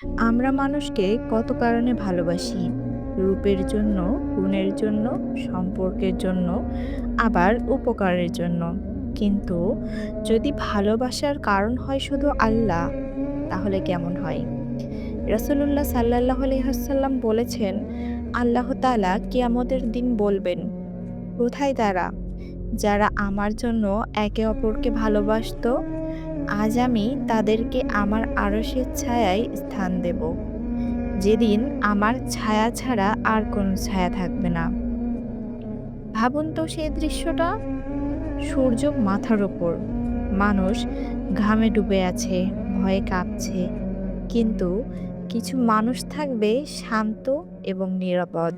আমরা মানুষকে কত কারণে ভালোবাসি। রূপের জন্য, গুণের জন্য, সম্পর্কের জন্য, আবার উপকারের জন্য। কিন্তু যদি ভালোবাসার কারণ হয় শুধু আল্লাহ, তাহলে কেমন হয়? রাসূলুল্লাহ সাল্লাল্লাহু আলাইহি ওয়াসাল্লাম বলেছেন, আল্লাহ তাআলা কিয়ামতের দিন বলবেন, কোথায় তারা, যারা আমার জন্য একে অপরকে ভালোবাসতো? আজ আমি তাদেরকে আমার আরশের ছায়ায় স্থান দেব। যেদিন আমার ছায়া ছাড়া আর কোনো ছায়া থাকবে না। ভাবুন তো সেই দৃশ্যটা, সূর্য মাথার ওপর, মানুষ ঘামে ডুবে আছে, ভয়ে কাঁপছে। কিন্তু কিছু মানুষ থাকবে শান্ত এবং নিরাপদ।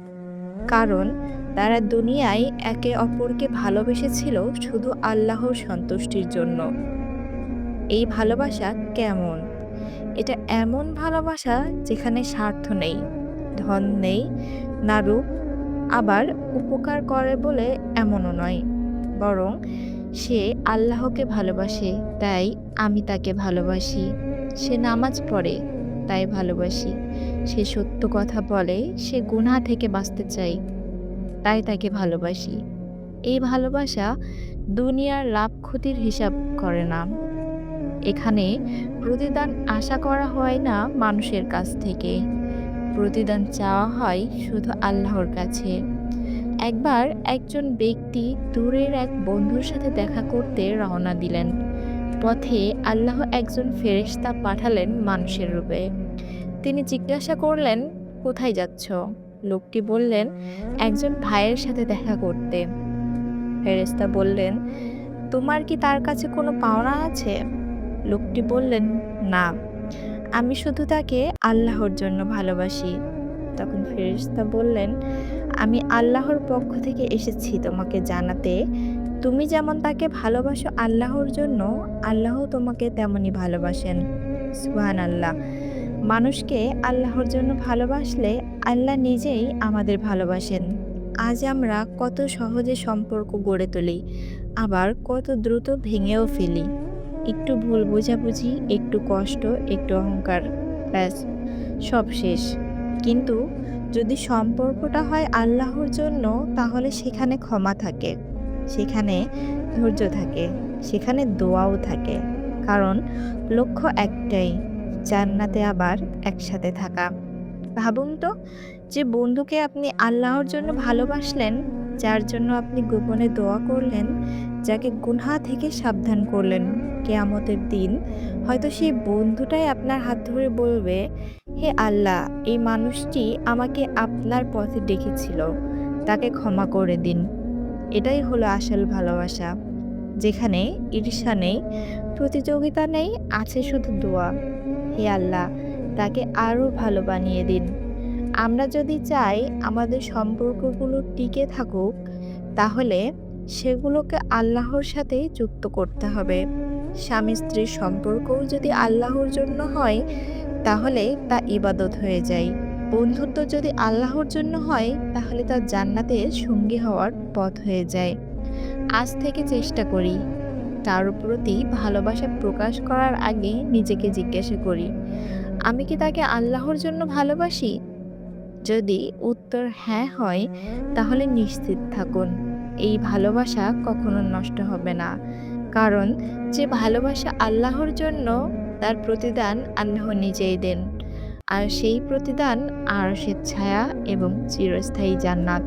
কারণ তারা দুনিয়ায় একে অপরকে ভালোবেসেছিল শুধু আল্লাহর সন্তুষ্টির জন্য। এই ভালোবাসা কেমন? এটা এমন ভালোবাসা যেখানে স্বার্থ নেই, ধন নেই, না রূপ, আবার উপকার করে বলে এমনও নয়। বরং সে আল্লাহকে ভালোবাসে, তাই আমি তাকে ভালোবাসি। সে নামাজ পড়ে, তাই ভালোবাসি। সে সত্য কথা বলে, সে গুনাহ থেকে বাঁচতে চায়, তাই তাকে ভালোবাসি। এই ভালোবাসা দুনিয়ার লাভ ক্ষতির হিসাব করে না। এখানে প্রতিদান আশা করা হয় না মানুষের কাছ থেকে। প্রতিদান চাওয়া হয় শুধু আল্লাহর কাছে। একবার একজন ব্যক্তি দূরের এক বন্ধুর সাথে দেখা করতে রওনা দিলেন। পথে আল্লাহ একজন ফেরেশতা পাঠালেন মানুষের রূপে। তিনি জিজ্ঞাসা করলেন, কোথায় যাচ্ছ? লোকটি বললেন, একজন ভাইয়ের সাথে দেখা করতে। ফেরেশতা বললেন, তোমার কি তার কাছে কোনো পাওনা আছে? লোকটি বললেন, না, আমি শুধু তাকে আল্লাহর জন্য ভালোবাসি। তখন ফেরেশতা বললেন, আমি আল্লাহর পক্ষ থেকে এসেছি তোমাকে জানাতে, তুমি যেমন তাকে ভালোবাসো আল্লাহর জন্য, আল্লাহও তোমাকে তেমনি ভালোবাসেন। সুবহানাল্লাহ। মানুষকে আল্লাহর জন্য ভালোবাসলে আল্লাহ নিজেই আমাদের ভালোবাসেন। আজ আমরা কত সহজে সম্পর্ক গড়ে তুলি, আবার কত দ্রুত ভেঙেও ফেলি। একটু ভুল বোঝাবুঝি, একটু কষ্ট, একটু অহংকার, ব্যাস সব শেষ। কিন্তু যদি সম্পর্কটা হয় আল্লাহর জন্য, তাহলে সেখানে ক্ষমা থাকে, সেখানে ধৈর্য থাকে, সেখানে দোয়াও থাকে। কারণ লক্ষ্য একটাই, জান্নাতে আবার একসাথে থাকা। ভাবুন তো, যে বন্ধুকে আপনি আল্লাহর জন্য ভালোবাসলেন, যার জন্য আপনি গোপনে দোয়া করলেন, যাকে গুনহা থেকে সাবধান করলেন, কেয়ামতের দিন হয়তো সেই বন্ধুটাই আপনার হাত ধরে বলবে, হে আল্লাহ, এই মানুষটি আমাকে আপনার পথে ডেকেছিল, তাকে ক্ষমা করে দিন। এটাই হলো আসল ভালোবাসা, যেখানে ঈর্ষা নেই, প্রতিযোগিতা নেই, আছে শুধু দোয়া। হে আল্লাহ, তাকে আরো ভালো বানিয়ে দিন। আমরা যদি চাই আমাদের সম্পর্কগুলো টিকে থাকুক, তাহলে সেগুলোকে আল্লাহর সাথেই যুক্ত করতে হবে। স্বামী স্ত্রীর সম্পর্কও যদি আল্লাহর জন্য হয়, তাহলে তা ইবাদত হয়ে যায়। বন্ধুত্ব যদি আল্লাহর জন্য হয়, তাহলে তা জান্নাতের সঙ্গী হওয়ার পথ হয়ে যায়। আজ থেকে চেষ্টা করি, কারো প্রতি ভালোবাসা প্রকাশ করার আগে নিজেকে জিজ্ঞাসা করি, আমি কি তাকে আল্লাহর জন্য ভালোবাসি? যদি উত্তর হ্যাঁ হয়, তাহলে নিশ্চিত থাকুন, এই ভালোবাসা কখনো নষ্ট হবে না। কারণ যে ভালোবাসা আল্লাহর জন্য, তার প্রতিদান আল্লাহ নিজেই দেন। আর সেই প্রতিদান আরশের ছায়া এবং চিরস্থায়ী জান্নাত।